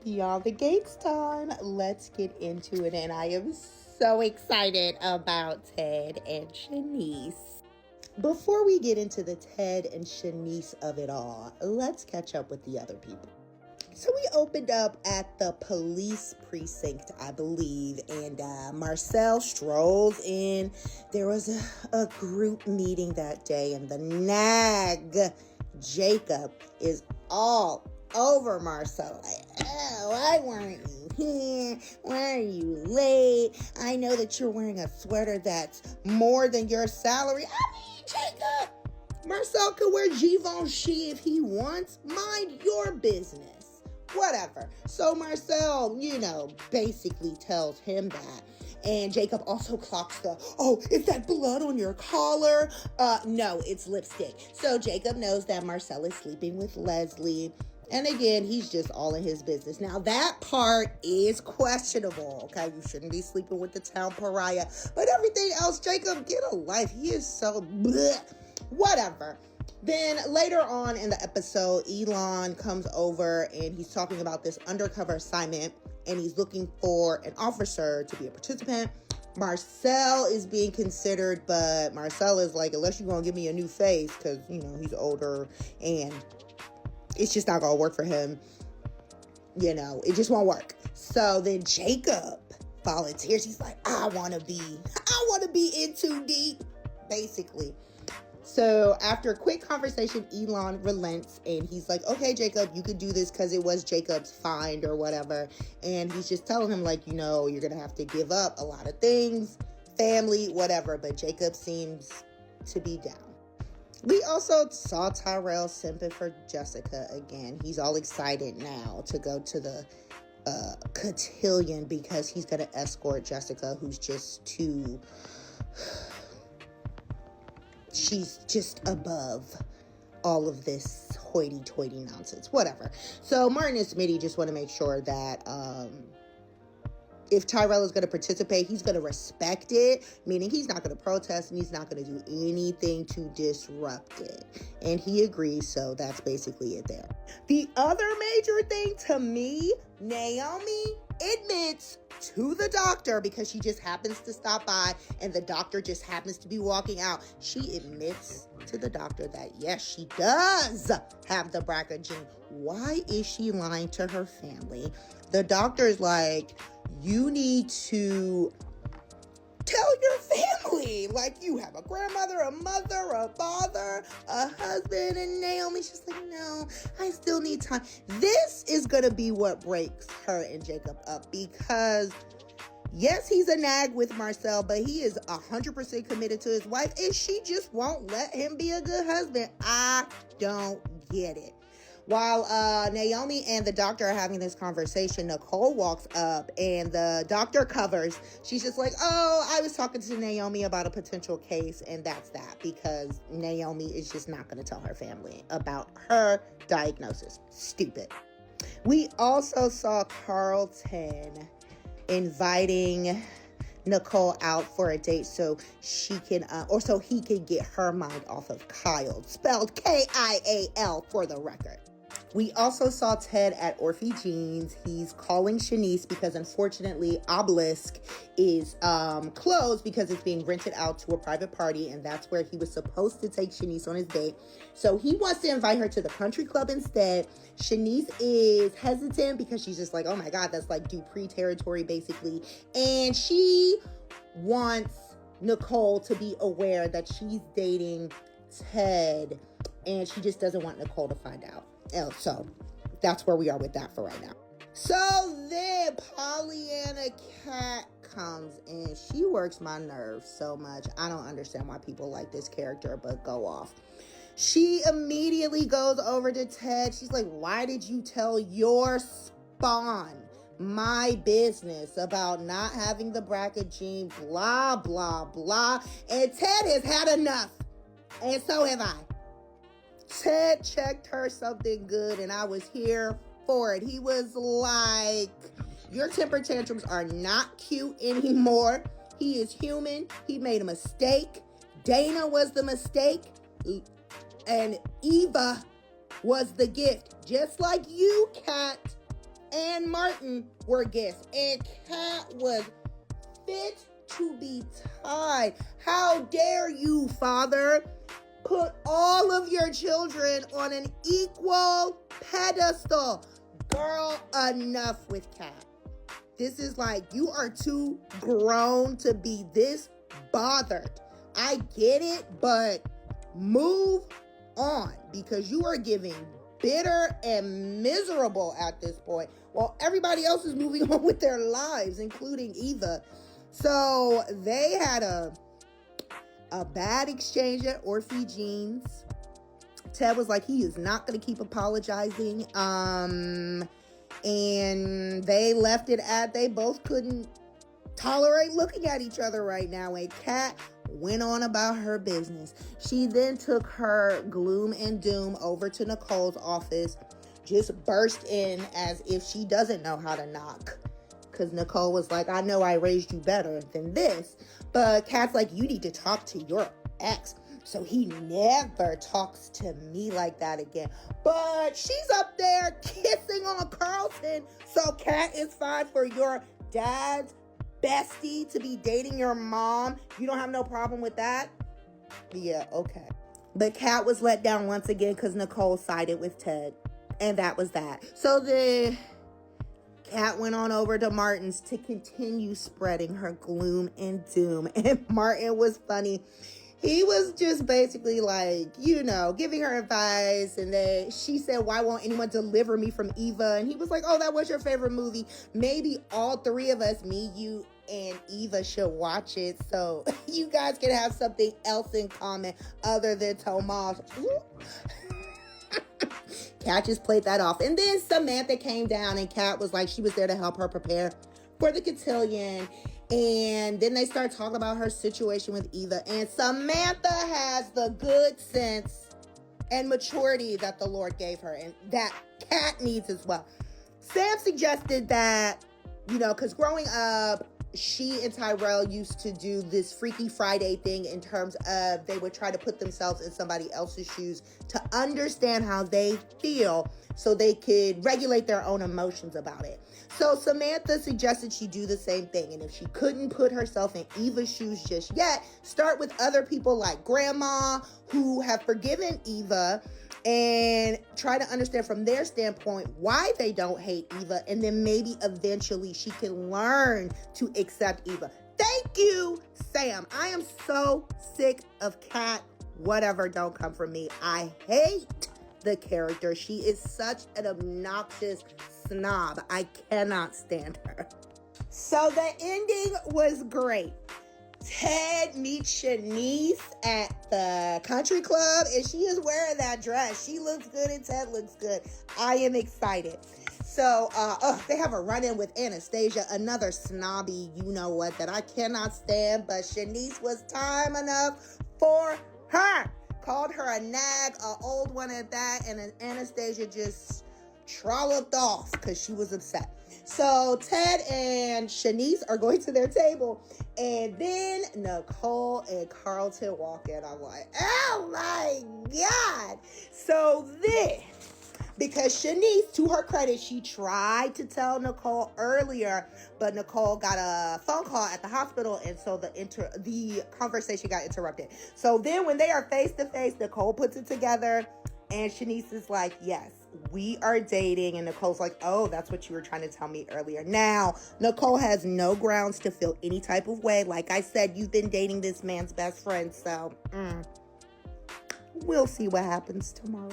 Beyond the Gates time. Let's get into it. And I am so excited about Ted and Shanice. Before we get into the Ted and Shanice of it all, let's catch up with the other people. So we opened up at the police precinct, I believe, and Marcel strolls in. There was a group meeting that day, and the nag, Jacob, is all over Marcel. Like, oh, why weren't you here? Why are you late? I know that you're wearing a sweater that's more than your salary. I mean, Jacob, Marcel could wear Givenchy if he wants. Mind your business. Whatever. So Marcel, basically tells him that. And Jacob also clocks is that blood on your collar? No, it's lipstick. So Jacob knows that Marcel is sleeping with Leslie. And again, he's just all in his business. Now, that part is questionable, okay? You shouldn't be sleeping with the town pariah. But everything else, Jacob, get a life. He is so bleh. Whatever. Then later on in the episode, Elon comes over and he's talking about this undercover assignment. And he's looking for an officer to be a participant. Marcel is being considered, but Marcel is like, unless you're going to give me a new face, because, he's older and it's just not going to work for him. It just won't work. So then Jacob volunteers. He's like, I want to be in too deep, basically. So after a quick conversation, Elon relents and he's like, okay, Jacob, you could do this because it was Jacob's find or whatever. And he's just telling him like, you're going to have to give up a lot of things, family, whatever. But Jacob seems to be down. We also saw Tyrell simping for Jessica again. He's all excited now to go to the cotillion because he's going to escort Jessica, who's just too... She's just above all of this hoity-toity nonsense. Whatever. So Martin and Smitty just want to make sure that if Tyrell is going to participate, he's going to respect it, meaning he's not going to protest and he's not going to do anything to disrupt it. And he agrees, so that's basically it there. The other major thing to me, Naomi admits to the doctor, because she just happens to stop by and the doctor just happens to be walking out. She admits to the doctor that yes, she does have the BRCA gene. Why is she lying to her family? The doctor is like, you need to tell your family. Like, you have a grandmother, a mother, a father, a husband. And Naomi's just like, no, I still need time. This is going to be what breaks her and Jacob up, because yes, he's a nag with Marcel, but he is 100% committed to his wife, and she just won't let him be a good husband. I don't get it. While Naomi and the doctor are having this conversation, Nicole walks up and the doctor covers. She's just like, oh, I was talking to Naomi about a potential case, and that's that, because Naomi is just not going to tell her family about her diagnosis. Stupid. We also saw Carlton inviting Nicole out for a date so she can, so he can get her mind off of Kial, spelled Kial for the record. We also saw Ted at Orphe Jeans. He's calling Shanice because unfortunately Obelisk is closed because it's being rented out to a private party, and that's where he was supposed to take Shanice on his date. So he wants to invite her to the country club instead. Shanice is hesitant because she's just like, oh my God, that's like Dupree territory basically. And she wants Nicole to be aware that she's dating Ted, and she just doesn't want Nicole to find out. So that's where we are with that for right now. So then Pollyanna Cat comes in. She works my nerves so much. I don't understand why people like this character, but go off. She immediately goes over to Ted. She's like, why did you tell your spawn my business about not having the BRCA gene, blah, blah, blah. And Ted has had enough. And so have I. Ted checked her something good, and I was here for it. He was like, your temper tantrums are not cute anymore. He is human. He made a mistake. Dana was the mistake, and Eva was the gift. Just like you, Kat. and Martin were gifts. And Kat was fit to be tied. How dare you, Father, put all of your children on an equal pedestal? Girl, enough with Kat. This is like, you are too grown to be this bothered. I get it, but move on, because you are giving bitter and miserable at this point while everybody else is moving on with their lives, including Eva. So they had a bad exchange at Orphe Jeans. Ted was like, he is not going to keep apologizing. And they left it at they both couldn't tolerate looking at each other right now. And Kat went on about her business. She then took her gloom and doom over to Nicole's office, just burst in as if she doesn't know how to knock. Because Nicole was like, I know I raised you better than this. But Kat's like, you need to talk to your ex, so he never talks to me like that again. But she's up there kissing on Carlton. So Kat is fine for your dad's bestie to be dating your mom. You don't have no problem with that? Yeah, okay. But Kat was let down once again because Nicole sided with Ted. And that was that. So the Kat went on over to Martin's to continue spreading her gloom and doom. And Martin was funny. He was just basically like, giving her advice. And then she said, why won't anyone deliver me from Eva? And he was like, oh, that was your favorite movie. Maybe all three of us, me, you, and Eva, should watch it so you guys can have something else in common other than Tomas. Kat just played that off. And then Samantha came down, and Kat was like, she was there to help her prepare for the cotillion. And then they start talking about her situation with Eva. And Samantha has the good sense and maturity that the Lord gave her, and that Kat needs as well. Sam suggested that, because growing up, she and Tyrell used to do this Freaky Friday thing in terms of they would try to put themselves in somebody else's shoes to understand how they feel so they could regulate their own emotions about it. So Samantha suggested she do the same thing. And if she couldn't put herself in Eva's shoes just yet, start with other people like Grandma who have forgiven Eva and try to understand from their standpoint why they don't hate Eva. And then maybe eventually she can learn to accept Eva. Thank you, Sam. I am so sick of Kat. Whatever, don't come from me. I hate the character. She is such an obnoxious snob. I cannot stand her. So the ending was great. Ted meets Shanice at the country club, and she is wearing that dress. She looks good and Ted looks good. I am excited. So, they have a run-in with Anastasia, another snobby you-know-what that I cannot stand, but Shanice was time enough for her. Called her a nag, an old one at that, and Anastasia just trolloped off because she was upset. So Ted and Shanice are going to their table, and then Nicole and Carlton walk in. I'm like, oh my God. So then, because Shanice, to her credit, she tried to tell Nicole earlier, but Nicole got a phone call at the hospital, and so the conversation got interrupted. So then when they are face to face, Nicole puts it together, and Shanice is like, yes, we are dating. And Nicole's like, oh, that's what you were trying to tell me earlier. Now, Nicole has no grounds to feel any type of way. Like I said, you've been dating this man's best friend, so we'll see what happens tomorrow.